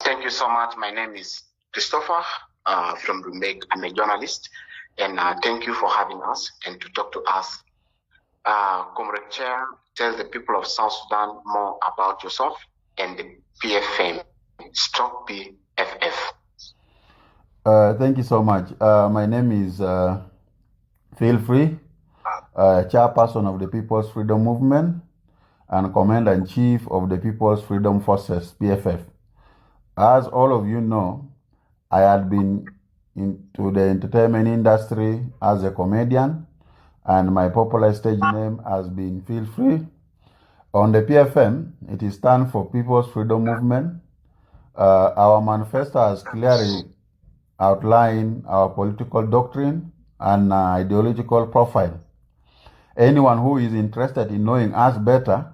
Thank you so much. My name is Christopher from Rumbek. I'm a journalist, and thank you for having us and to talk to us. Comrade Chair, tell the people of South Sudan more about yourself and the PFM, Stroke PFF. Thank you so much. My name is Feel Free, chairperson of the People's Freedom Movement and commander-in-chief of the People's Freedom Forces, PFF. As all of you know, I had been into the entertainment industry as a comedian, and my popular stage name has been Feel Free. On the PFM, it is stand for People's Freedom Movement. Our manifesto has clearly outlined our political doctrine and ideological profile. Anyone who is interested in knowing us better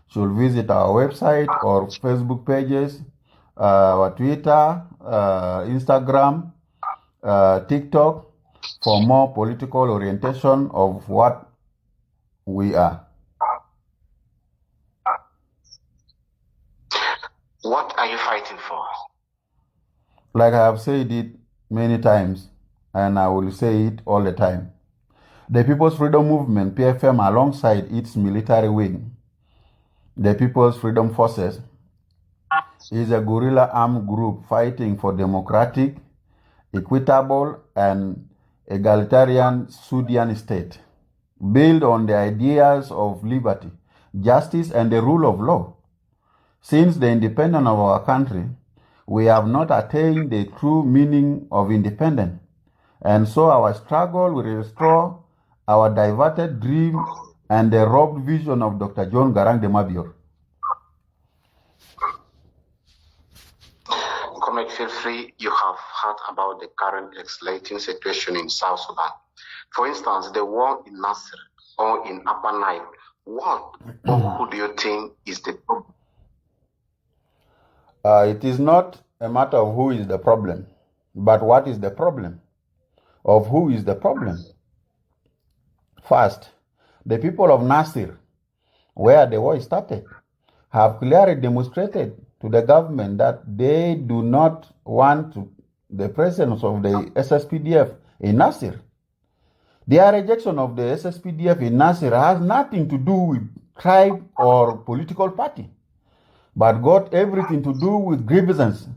should visit our website or Facebook pages, our Twitter, Instagram, TikTok for more political orientation of what we are. What are you fighting for? Like I have said it many times, and I will say it all the time. The People's Freedom Movement, PFM, alongside its military wing, the People's Freedom Forces, is a guerrilla armed group fighting for democratic, equitable, and egalitarian Sudan state, built on the ideas of liberty, justice, and the rule of law. Since the independence of our country, we have not attained the true meaning of independence, and so our struggle will restore our diverted dream and the robbed vision of Dr. John Garang de Mabior. Comrade, feel free. You have heard about the current escalating situation in South Sudan. For instance, the war in Nasser or in Upper Nile. What or who do you think is the problem? It is not a matter of who is the problem, but what is the problem? Of who is the problem? First, the people of Nasir, where the war started, have clearly demonstrated to the government that they do not want the presence of the SSPDF in Nasir. Their rejection of the SSPDF in Nasir has nothing to do with tribe or political party, but got everything to do with grievances.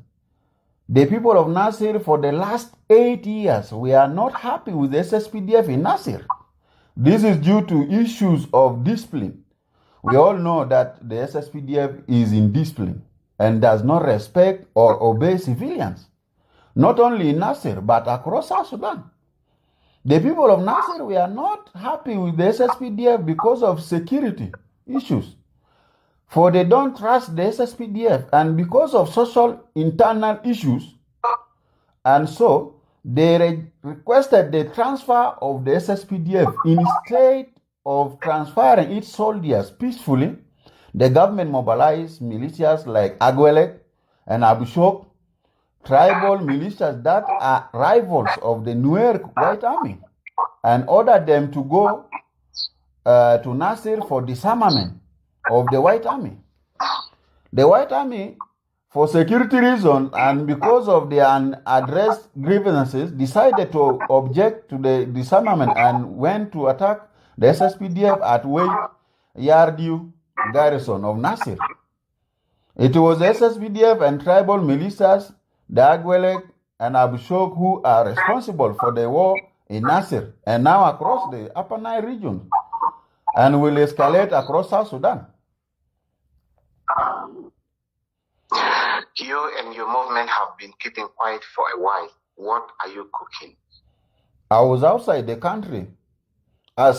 The people of Nasir for the last 8 years, we are not happy with the SSPDF in Nasir. This is due to issues of discipline. We all know that the SSPDF is indisciplined and does not respect or obey civilians, not only in Nasir, but across South Sudan. The people of Nasir, we are not happy with the SSPDF because of security issues. For they don't trust the SSPDF, and because of social internal issues, and so they requested the transfer of the SSPDF. Instead of transferring its soldiers peacefully, the government mobilized militias like Agwelek and Abushok, tribal militias that are rivals of the Nuer White Army, and ordered them to go to Nasir for disarmament of the White Army. The White Army, for security reasons and because of their unaddressed grievances, decided to object to the disarmament and went to attack the SSPDF at Wait Yardu garrison of Nasir. It was SSPDF and tribal militias, the Agwelek and Abushok, who are responsible for the war in Nasir and now across the Upper Nile region, and will escalate across South Sudan. You and your movement have been keeping quiet for a while. What are you cooking? I was outside the country on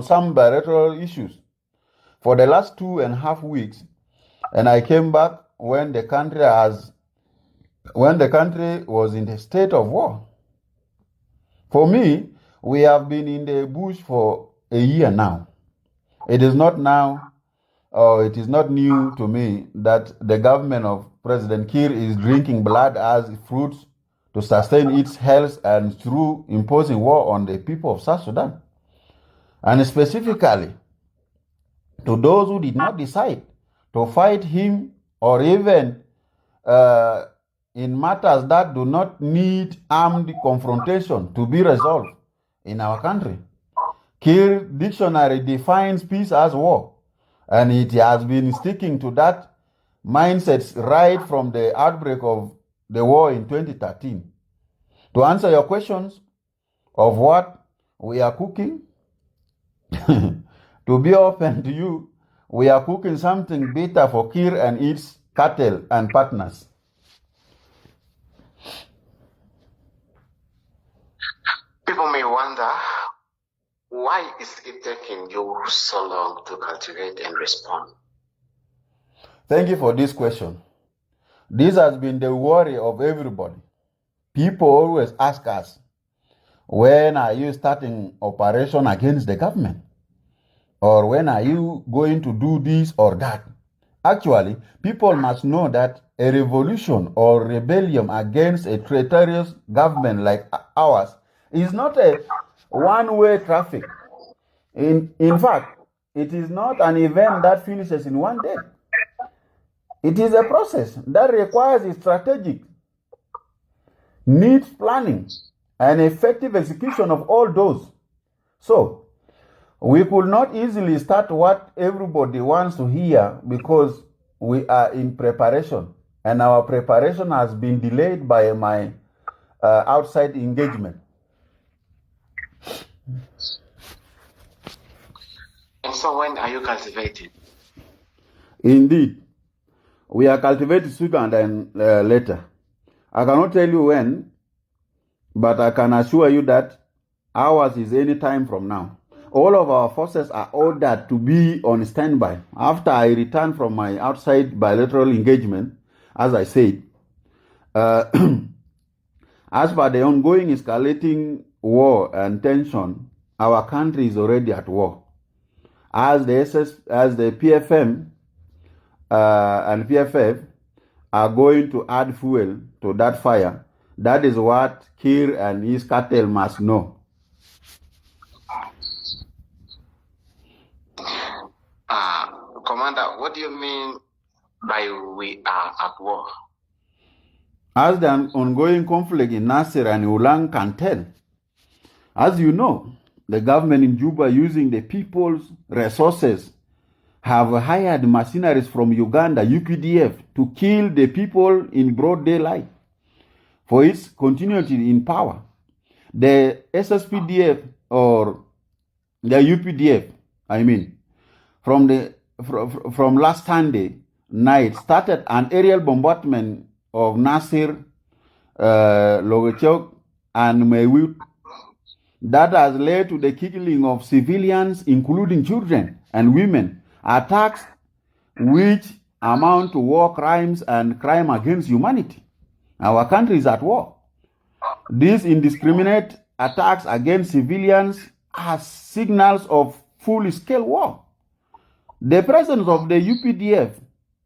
some bilateral issues for the last 2.5 weeks, and I came back when the country was in a state of war. For me, we have been in the bush for a year now. It is not new to me that the government of President Kiir is drinking blood as fruits to sustain its health and through imposing war on the people of South Sudan. And specifically, to those who did not decide to fight him or even in matters that do not need armed confrontation to be resolved in our country. Kiir Dictionary defines peace as war, and it has been sticking to that mindset right from the outbreak of the war in 2013. To answer your questions of what we are cooking, to be open to you, we are cooking something bitter for Kiir and its cartel and partners. People may wonder, why is it taking you so long to cultivate and respond? Thank you for this question. This has been the worry of everybody. People always ask us, when are you starting operation against the government? Or when are you going to do this or that? Actually, people must know that a revolution or rebellion against a traitorous government like ours is not a one-way traffic. In fact, it is not an event that finishes in one day. It is a process that requires strategic, needs planning, and effective execution of all those. So, we could not easily start what everybody wants to hear because we are in preparation, and our preparation has been delayed by my outside engagement. And so when are you cultivating? Indeed, we are cultivating sooner than later. I cannot tell you when, but I can assure you that ours is any time from now. All of our forces are ordered to be on standby. After I return from my outside bilateral engagement, as I said, as for the ongoing escalating war and tension, our country is already at war. As the PFM and PFF are going to add fuel to that fire, that is what Kiir and his cartel must know. Commander, what do you mean by we are at war? As the ongoing conflict in Nasir and Ulang can tell, as you know, the government in Juba, using the people's resources, have hired mercenaries from Uganda, UPDF, to kill the people in broad daylight for its continuity in power. The SSPDF or the UPDF, from last Sunday night, started an aerial bombardment of Nasir, Logechok, and Mewut that has led to the killing of civilians, including children and women, attacks which amount to war crimes and crime against humanity. Our country is at war. These indiscriminate attacks against civilians are signals of full-scale war. The presence of the UPDF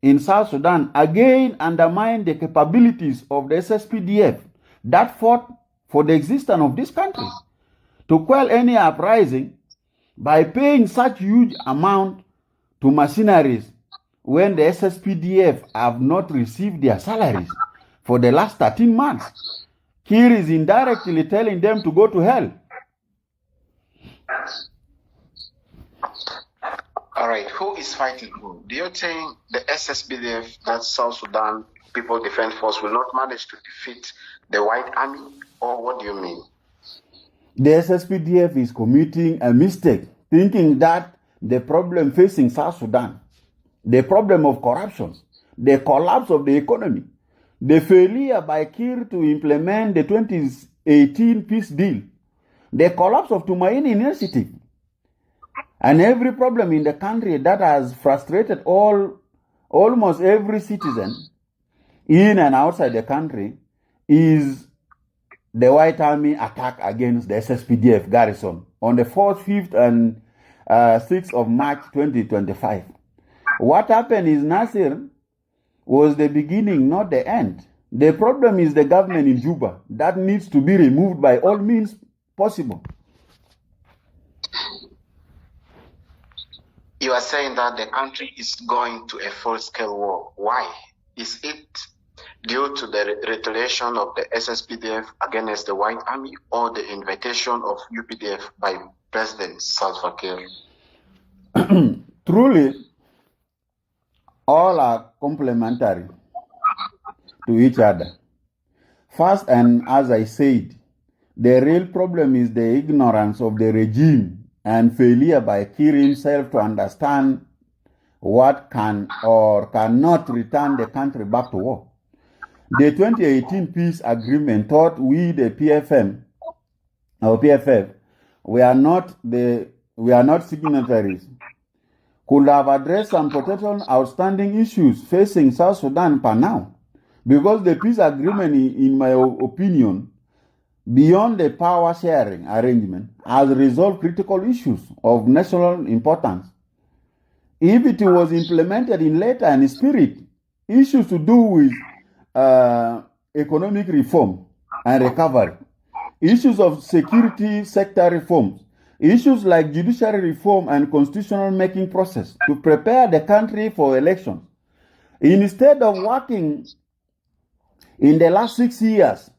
in South Sudan again undermined the capabilities of the SSPDF that fought for the existence of this country to quell any uprising by paying such huge amount to mercenaries when the SSPDF have not received their salaries for the last 13 months. Kiir is indirectly telling them to go to hell. All right, who is fighting who? Do you think the SSPDF, that South Sudan People Defense Force, will not manage to defeat the White Army? Or what do you mean? The SSPDF is committing a mistake, thinking that the problem facing South Sudan, the problem of corruption, the collapse of the economy, the failure by Kiir to implement the 2018 peace deal, the collapse of Tumaini Initiative, and every problem in the country that has frustrated almost every citizen in and outside the country is the White Army attack against the SSPDF garrison on the 4th, 5th, and 6th of March 2025. What happened is Nasir was the beginning, not the end. The problem is the government in Juba that needs to be removed by all means possible. You are saying that the country is going to a full-scale war. Why? Is it due to the retaliation of the SSPDF against the White Army or the invitation of UPDF by President Salva Kiir? Truly, all are complementary to each other. First, and as I said, the real problem is the ignorance of the regime and failure by Kiir himself to understand what can or cannot return the country back to war. The 2018 peace agreement taught we the PFM or PFF we are not signatories could have addressed some potential outstanding issues facing South Sudan per now, because the peace agreement, in my opinion, beyond the power sharing arrangement, has resolved critical issues of national importance. If it was implemented in letter and spirit, issues to do with economic reform and recovery, issues of security sector reforms, issues like judiciary reform and constitutional making process to prepare the country for elections. Instead of working in the last 6 years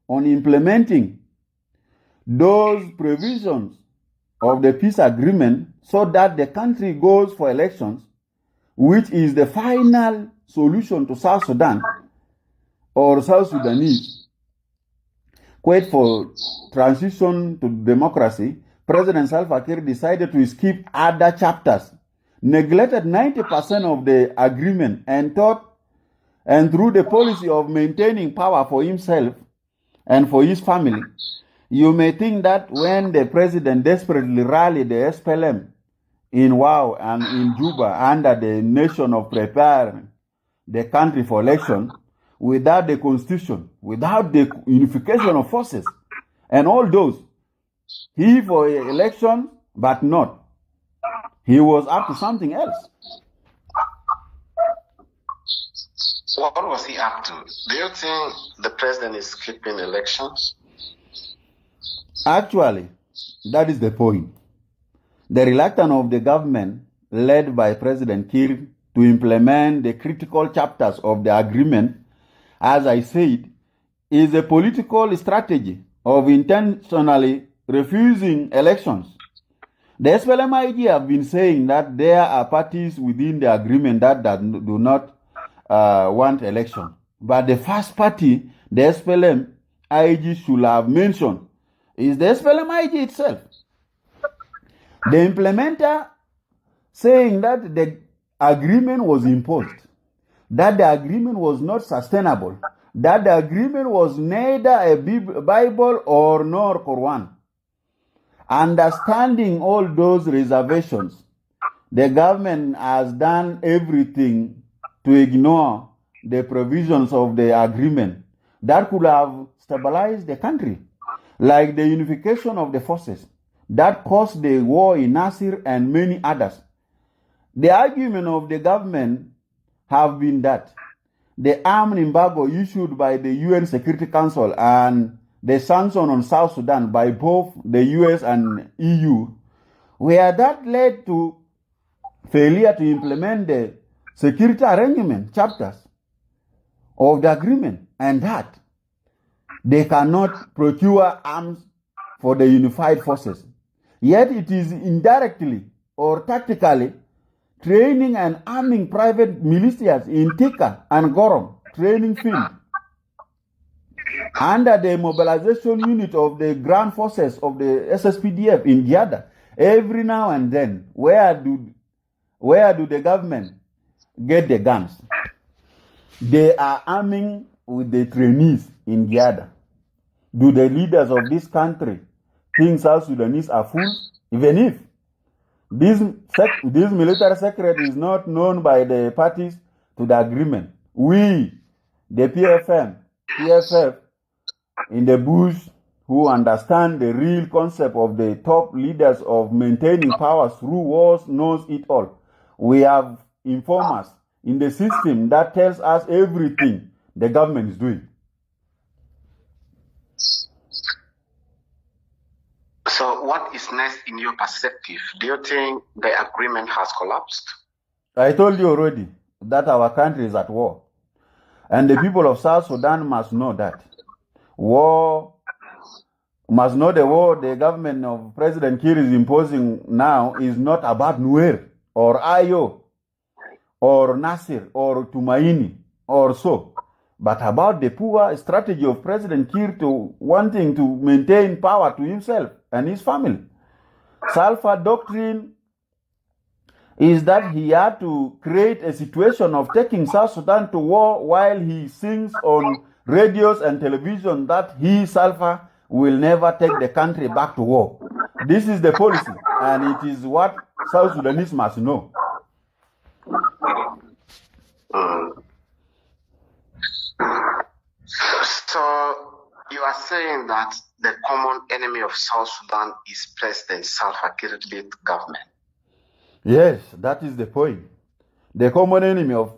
on implementing those provisions of the peace agreement so that the country goes for elections, which is the final solution to South Sudan or South Sudanese quest for transition to democracy, President Salva Kiir decided to skip other chapters, neglected 90% of the agreement, and through the policy of maintaining power for himself and for his family. You may think that when the president desperately rallied the SPLM in Wau and in Juba under the nation of preparing the country for election, without the constitution, without the unification of forces, and all those, he for election, but not. He was up to something else. What was he up to? Do you think the president is skipping elections? Actually, that is the point. The reluctance of the government, led by President Kiir, to implement the critical chapters of the agreement, as I said, is a political strategy of intentionally refusing elections. The SPLM-IG have been saying that there are parties within the agreement that do not want election. But the first party the SPLM-IG should have mentioned is the SPLM-IG itself. The implementer saying that the agreement was imposed, that the agreement was not sustainable, that the agreement was neither a Bible or nor Quran. Understanding all those reservations, the government has done everything to ignore the provisions of the agreement that could have stabilized the country, like the unification of the forces that caused the war in Nasir and many others. The argument of the government have been that the arms embargo issued by the UN Security Council and the sanction on South Sudan by both the US and EU were that led to failure to implement the security arrangement chapters of the agreement, and that they cannot procure arms for the unified forces. Yet it is indirectly or tactically training and arming private militias in Tika and Gorom training field under the mobilization unit of the ground forces of the SSPDF in Giada. Every now and then, where do the government get the guns? They are arming with the trainees in Giada. Do the leaders of this country think South Sudanese are fools? Even if this military secret is not known by the parties to the agreement, we, the PFF, in the bush, who understand the real concept of the top leaders of maintaining power through wars, knows it all. We have informers in the system that tells us everything the government is doing. So what is next in your perspective? Do you think the agreement has collapsed? I told you already that our country is at war. And the people of South Sudan must know that. War must know the war the government of President Kiir is imposing now is not about Nuer or Ayo or Nasir or Tumaini or so, but about the poor strategy of President Kiir to wanting to maintain power to himself and his family. Salfa doctrine is that he had to create a situation of taking South Sudan to war while he sings on radios and television that he, Salfa, will never take the country back to war. This is the policy, and it is what South Sudanese must know. So you are saying that the common enemy of South Sudan is President Salva Kiir-led government? Yes, that is the point. The common enemy of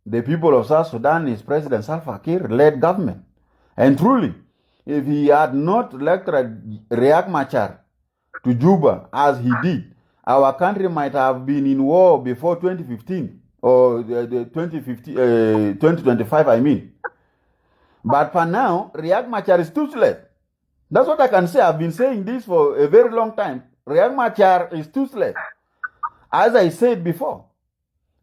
the people of South Sudan is President Salva Kiir-led government. And truly, if he had not elected Riek Machar to Juba as he did, our country might have been in war before 2015 or 2025, I mean. But for now, Riek Machar is toothless. That's what I can say. I've been saying this for a very long time. Riek Machar is toothless. As I said before,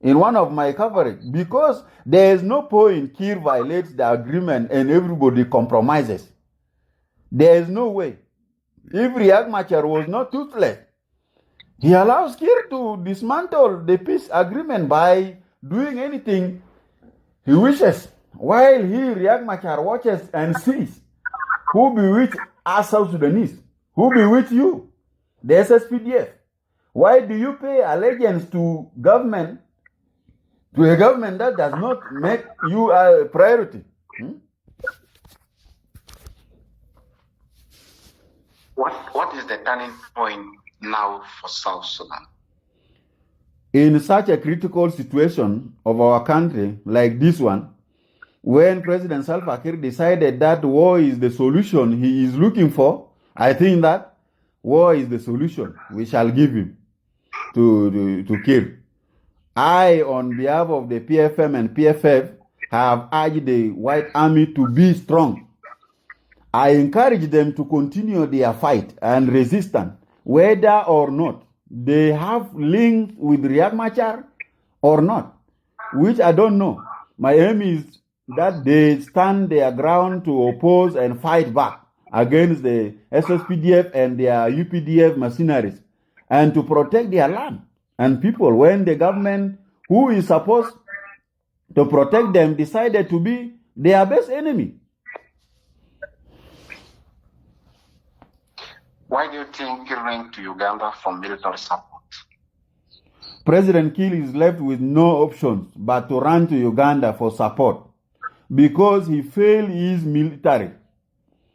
in one of my coverage, because there is no point Kiir violates the agreement and everybody compromises. There is no way. If Riek Machar was not toothless, he allows Kiir to dismantle the peace agreement by doing anything he wishes, while he, Riek Machar, watches and sees. Who bewitch us South Sudanese? Who bewitch you? The SSPDF. Why do you pay allegiance to government, to a government that does not make you a priority? What is the turning point now for South Sudan? In such a critical situation of our country like this one, when President Salva Kiir decided that war is the solution he is looking for, I think that war is the solution we shall give him to Kiir. I, on behalf of the PFM and PFF, have urged the White Army to be strong. I encourage them to continue their fight and resistance, whether or not they have links with Riek Machar or not, which I don't know. My aim is that they stand their ground to oppose and fight back against the SSPDF and their UPDF mercenaries, and to protect their land and people when the government who is supposed to protect them decided to be their best enemy. Why do you think Kiir went to Uganda for military support? President Kiir is left with no options but to run to Uganda for support because he failed his military.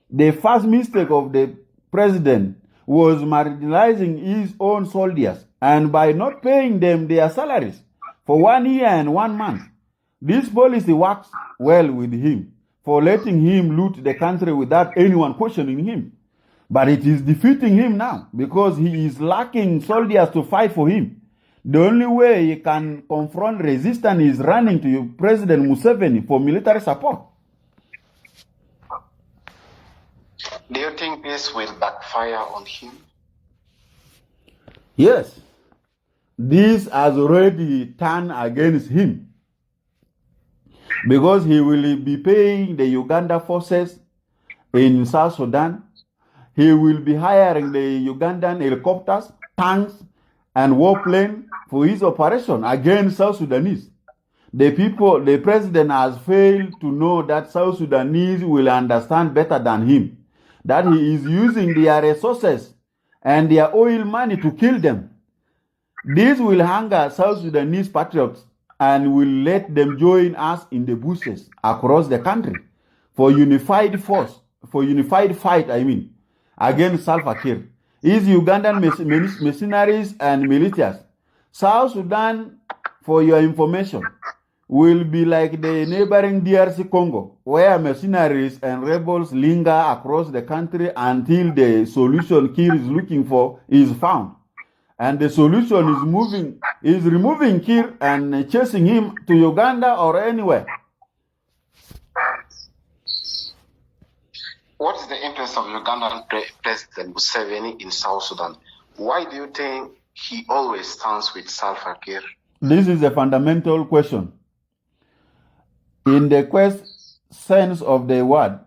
The first mistake of the president was marginalizing his own soldiers and by not paying them their salaries for 1 year and 1 month. This policy works well with him for letting him loot the country without anyone questioning him. But it is defeating him now because he is lacking soldiers to fight for him. The only way he can confront resistance is running to President Museveni for military support. Do you think this will backfire on him? Yes. This has already turned against him because he will be paying the Uganda forces in South Sudan. He will be hiring the Ugandan helicopters, tanks, and warplane for his operation against South Sudanese. The president has failed to know that South Sudanese will understand better than him, that he is using their resources and their oil money to kill them. This will anger South Sudanese patriots and will let them join us in the bushes across the country for unified fight, against Salva Kiir. His Ugandan mercenaries and militias. South Sudan, for your information, will be like the neighboring DRC Congo, where mercenaries and rebels linger across the country until the solution Kiir is looking for is found. And the solution is removing Kiir and chasing him to Uganda or anywhere. What is the interest of Ugandan President Museveni in South Sudan? Why do you think he always stands with Salva Kiir? This is a fundamental question. In the sense of the word,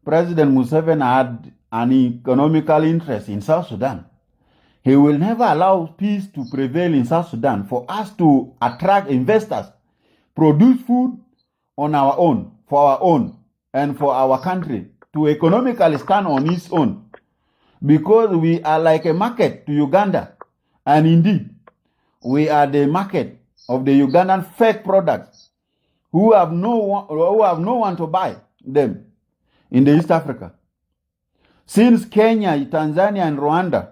President Museveni had an economical interest in South Sudan. He will never allow peace to prevail in South Sudan for us to attract investors, produce food on our own, for our own, and for our country, to economically stand on its own. Because we are like a market to Uganda. And indeed, we are the market of the Ugandan fake products who have no one to buy them in the East Africa. Since Kenya, Tanzania, and Rwanda,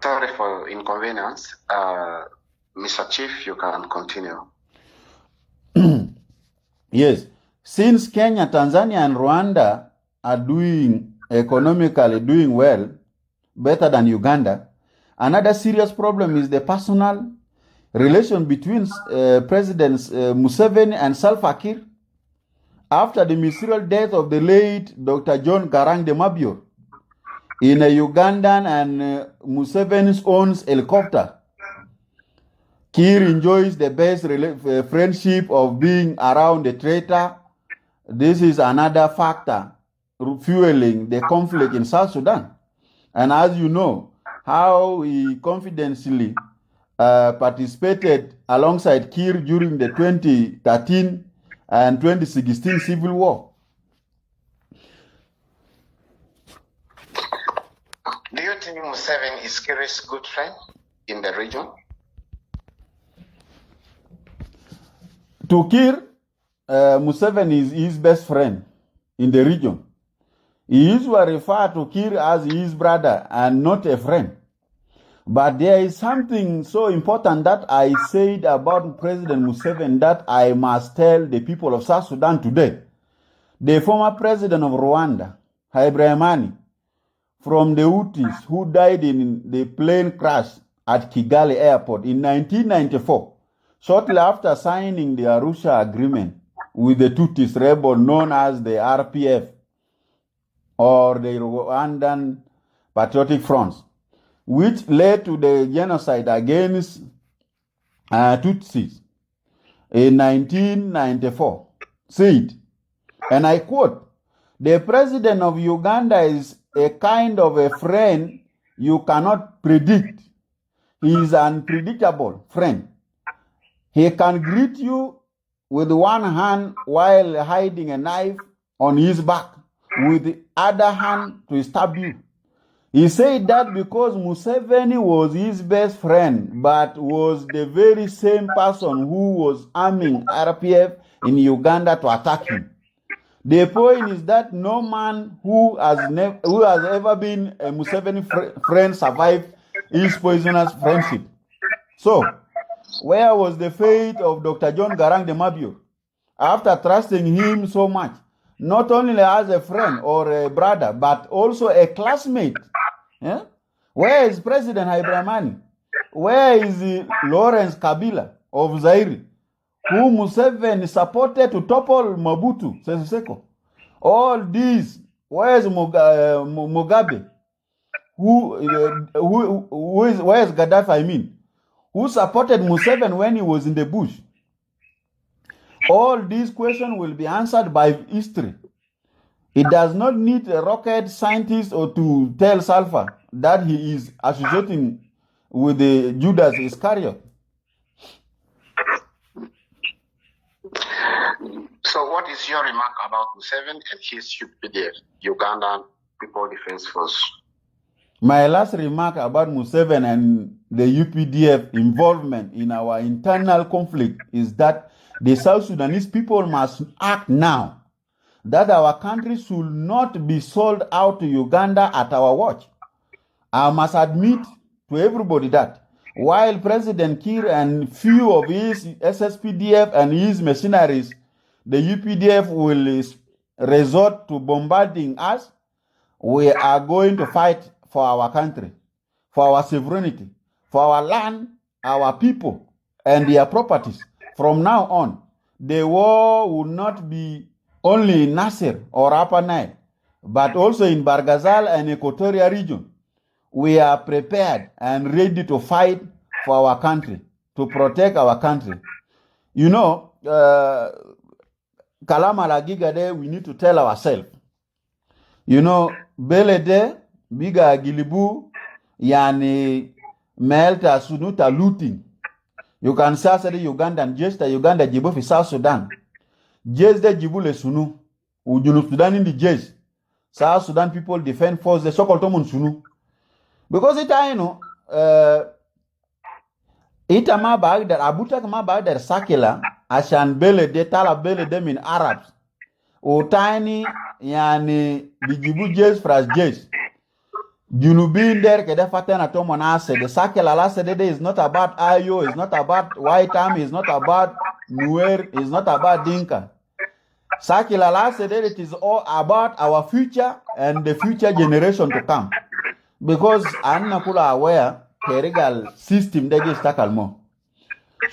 Sorry for inconvenience. Mr. Chief, you can continue. Yes. Since Kenya, Tanzania, and Rwanda are economically doing well, better than Uganda, another serious problem is the personal relation between Presidents Museveni and Salva Kiir. After the mysterious death of the late Dr. John Garang de Mabior in a Ugandan and Museveni's own helicopter, Kiir enjoys the best friendship of being around the traitor. This is another factor fueling the conflict in South Sudan. And as you know, how he confidentially participated alongside Kiir during the 2013 and 2016 civil war. Do you think Museveni is Kiir's good friend in the region? To Kiir, Museveni is his best friend in the region. He usually refers to Kiir as his brother and not a friend. But there is something so important that I said about President Museveni that I must tell the people of South Sudan today. The former president of Rwanda, Habyarimana, from the Houthis, who died in the plane crash at Kigali airport in 1994, shortly after signing the Arusha agreement with the Tutsis rebel known as the RPF, or the Rwandan Patriotic Front, which led to the genocide against Tutsis in 1994, said, and I quote, "The president of Uganda is a kind of a friend you cannot predict. He is an unpredictable friend. He can greet you with one hand while hiding a knife on his back, with the other hand to stab you." He said that because Museveni was his best friend, but was the very same person who was arming RPF in Uganda to attack him. The point is that no man who has ever been a Museveni friend survived his poisonous friendship. So, where was the fate of Dr. John Garang de Mabior? After trusting him so much, not only as a friend or a brother, but also a classmate. Yeah? Where is President Habyarimana? Where is Lawrence Kabila of Zaire, who Museveni supported to topple Mobutu Sese Seko? All these, where is Mugabe? Where is Gaddafi, who supported Museveni when he was in the bush? All these questions will be answered by history. It does not need a rocket scientist or to tell Salva that he is associating with the Judas Iscariot. So what is your remark about Museveni and his UPDF, Ugandan People Defense Force? My last remark about Museveni and the UPDF involvement in our internal conflict is that the South Sudanese people must act now, that our country should not be sold out to Uganda at our watch. I must admit to everybody that while President Kiir and few of his SSPDF and his mercenaries, the UPDF will resort to bombarding us, we are going to fight for our country, for our sovereignty, for our land, our people, and their properties. From now on, the war will not be only in Nasir or Upper Nile, but also in Barghazal and Equatorial region. We are prepared and ready to fight for our country, to protect our country. You know, Kalama Lagigade, we need to tell ourselves. You know, Belede, Biga Gilibu, Yani Melta Sunuta looting. You can say the Ugandan, just the Uganda Jibu for South Sudan. Just the Jibule Sunu, Ujunu Sudan in the Jez. South Sudan people defend force the so-called Tomun Sunu. Because it, I know, itama bagdar abuta kama bagdar sakila ashan bele de tala bele de min Arabs utani yani bijibu jes fras jes junubin der kede fatena to monase the sakila la sede is not about Ayo, is not about White Army, is not about Nuer, is not about Dinka. Sakila la sede it is all about our future and the future generation to come, because anna kula aware Terigal system that is tackle more.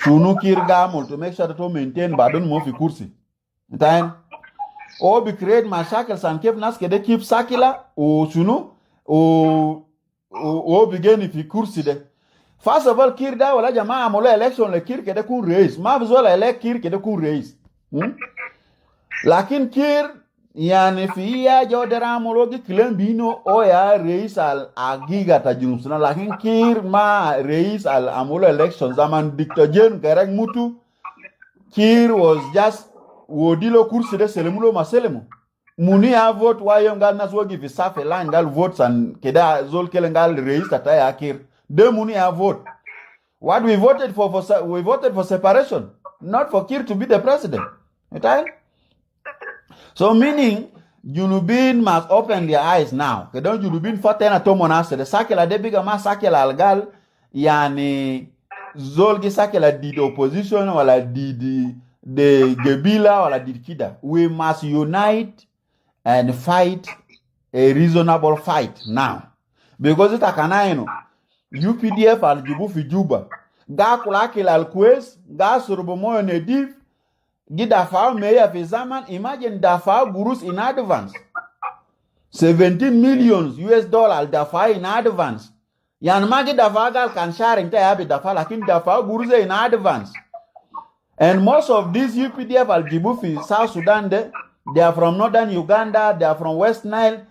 Sunu kirgamul to make sure that to maintain badun mo fi kursi. Then, or be create mashakals and keep nas kede keep sakila o sunu o begin if kursi de. First of all, kir da wala jamaa amolo election le kir kede kun raise. Ma vizwala elect kir kede kun raise. Lakin kir yani fiya jodera mologi kilembino o ya reis al agiga ta junusuna, lakin kir ma reis al amulo elections zaman dictajen gerek mutu kir was just wodilo kursi de selemulo maselemu muni ya vote wayo ngal naswogi fi safe la ngal votes and keda zol kele ngal reis ta ya kir de muni ya vote. What we voted for we voted for separation, not for kir to be the president. Okay? So meaning, Junubin must open their eyes now. Kedon Junubin fatena tomonase the sakela debiga ma sakela algal yani zolgi sakela did opposition wala did the gebila wala did kida. We must unite and fight a reasonable fight now, because it akanaino UPDF al Jibu fi Juba ga kulakila al Kwes ga surbomoyo nedif Gidafao Meya Fizaman, imagine Dafao Gurus in advance. 17 millions US dollar Dafao in advance. Yan magi Dafagal can share in Tayabi Dafa, lakin Dafao Gurus in advance. And most of these UPDF al Djibouti, South Sudan, they are from northern Uganda, they are from West Nile,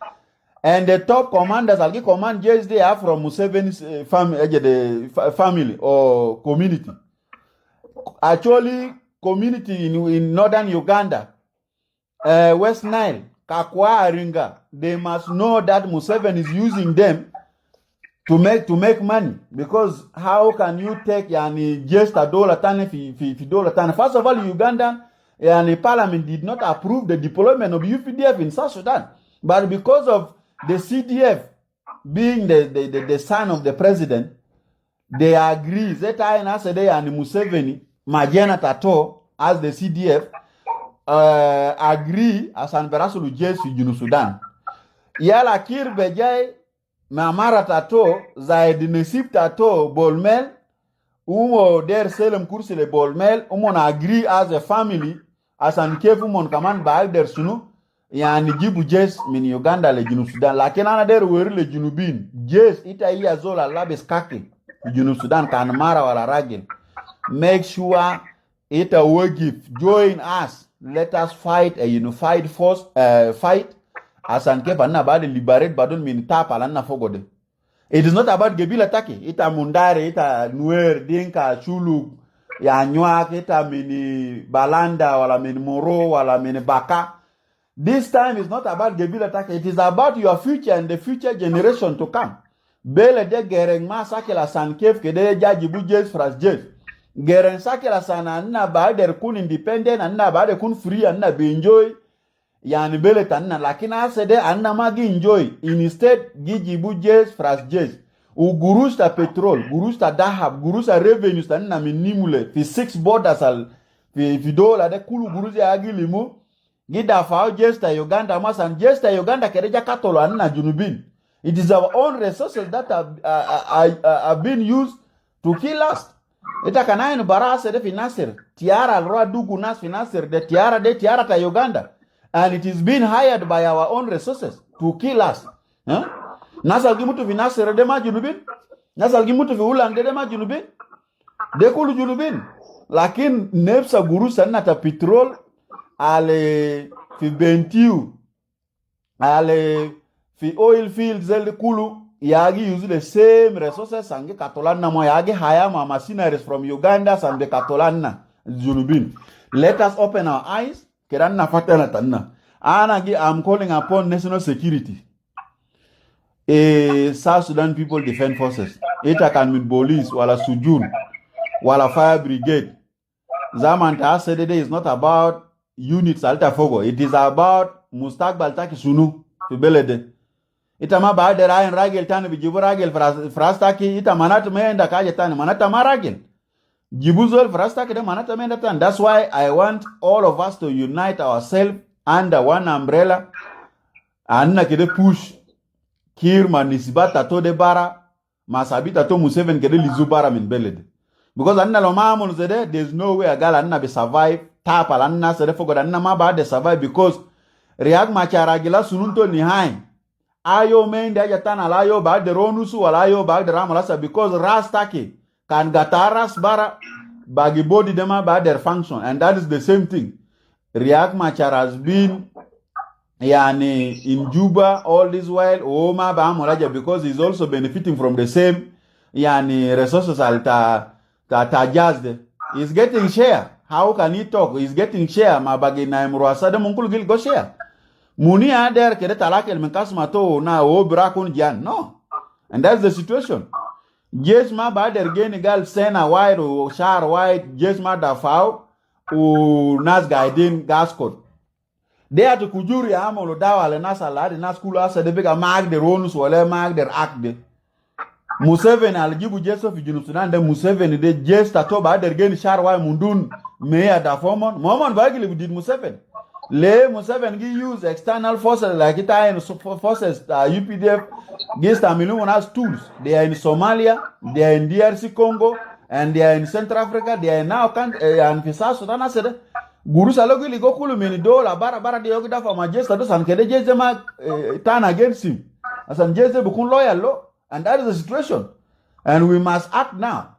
and the top commanders, I'll give command JS, they are from Museveni's family or community. Actually, community in northern Uganda, West Nile, Kakwa Aringa, they must know that Museveni is using them to make money. Because how can you take yani just $1 fi $1? First of all, Uganda yani parliament did not approve the deployment of UPDF in South Sudan, but because of the CDF being the son of the president, they agree. Zeta and Asede and Museveni Majena Tato as the CDF agree as an Berasulu Jesu Junu Sudan. Yala Kir Bejai Mamara Tato Zaid Nesip Tato Bolmel Umo der Selem Kursile Bolmel Umon agree as a family as an Kefumon command by der Sunu Yani Jibu Jes min Uganda le Junu Sudan. Lakina der weri le Junubin Jes ita iya zola labes kake Junu Sudan kanmara wala ragil. Make sure it a wagif. Join us. Let us fight a unified force. Fight as an kepa bad liberate badun min tapa lana fogode. It is not about gebila taki. Ita mundare, ita nuer, dinka, chulu, ya nyuak, ita mini balanda, wala mini moro, wala mini baka. This time is not about gebila taki. It is about your future and the future generation to come. Bele de gereng masakela san kef kede jaji bujes fras jes. Geren sakela sana anna baade kun independent, anna baade kun free, anna be enjoy. Yani bele tanna lakina asede anna magi enjoy. Instead giji bujes fras jes. Ugurusta petrol, gurusta dahab, gurusta revenues tanna minimule fi 6 borders al fi dola de kulu guruzi agi limu. Gida fao jesta Uganda masan jesta Uganda kereja katolo anna junubin. It is our own resources that are being used to kill us. Ita kanayin barasa de financier. Tiara alroa dugu nas financier de tiara ta Uganda. And it is being hired by our own resources to kill us. Huh? Nasal gimutu financier de ma junubin. Nasal gimutu fi ulang de ma junubin. De kulu junubin. Lakin nepsa guru sana ta petrol ale fi bentiu ale fi oil fields zel kulu yagi use the same resources sange katolanna mo yagi hire ma machineries from Uganda sande katolanna junubin. Let us open our eyes keranna fatana tanna anagi. I'm calling upon national security. South Sudan People Defense Forces ita kan min police wala sujun wala fire brigade. Zaman ta Saturday is not about units alta fogo. It is about mustakbal taki sunu fi belede. Ita ma ba da rayin ragel tani bi jibu ragel frastaki ita manata meenda kaje tani manata ma ragel. Jibu zol frastaki de manata meenda tani. That's why I want all of us to unite ourselves under one umbrella. Anna kede push Kir manisibata to de bara masabita to Museveni kede lizu bara min belede. Because anna lo mamul zede, there's no way a gal anna be survive. Tap al anna zede fogo anna ma ba de survive because Riek Machar agila sununto ni hain. Ayo mende ajatana layo ba de ronusu wala ayo ba de ramolasa because rastaki kan gataras bara bagi body dema ba their function, and that is the same thing. Riek Machar has been yani in Juba all this while Oma ba molaja because he's also benefiting from the same yani resources alta tajazde. He's getting share. How can he talk? He's getting share. Mabagi na imruasa de munkul gil go share. Muni ader kede talakel menkasma to na o brakun jan. No. And that's the situation. Jesma bader geni gal sena wide o shar wide jesma dafao o nas gaidin gaskot. They are to kujuri amolo dawa le nasa ladi nas kulu asa de bega mag de ronus wale mag der akde. Museveni alijibu jeso fi Junub Sudan de Museveni de jesta to ba der geni sharwa mundun meya da fomon momon bagili did Museveni le Museveni gi use external forces like ita in forces UPDF gesta milion as tools. They are in Somalia, they are in DRC Congo, and they are in Central Africa. They are now and fi South Sudan asede guru salogi ligo kulu meni dola bara de yogida for majesta do san kede jeze ma turn against him asan jeze bukun loyal lo. And that is the situation. And we must act now.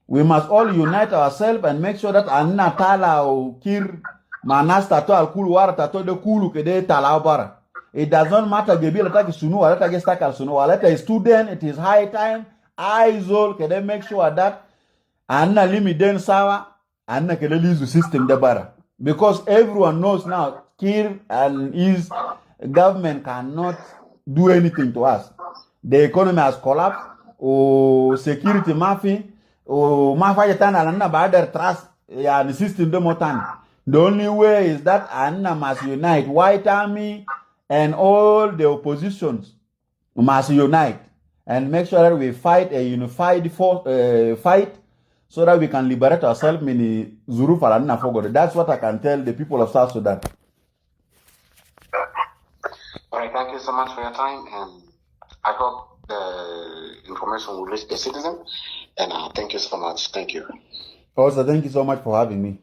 We must all unite ourselves and make sure that anna tala o kir manas tato al kulu wara tato de kulu kede tala bara. It does not matter gebi la taki sunu wala taki stakal sunu wala taki student. It is high time. Aizol kede make sure that anna limit den sawa anna kede lizu system de bara. Because everyone knows now Kir and his government cannot do anything to us. The economy has collapsed, or security mafi, or mafa yatana anna bader trust ya the system de motan. The only way is that Anna must unite. White Army and all the oppositions must unite and make sure that we fight a unified fight so that we can liberate ourselves in Zuruf al Anna Fogod. That's what I can tell the people of South Sudan. All right, thank you so much for your time, and I hope the information will reach the citizen. And thank you so much. Thank you. Also, thank you so much for having me.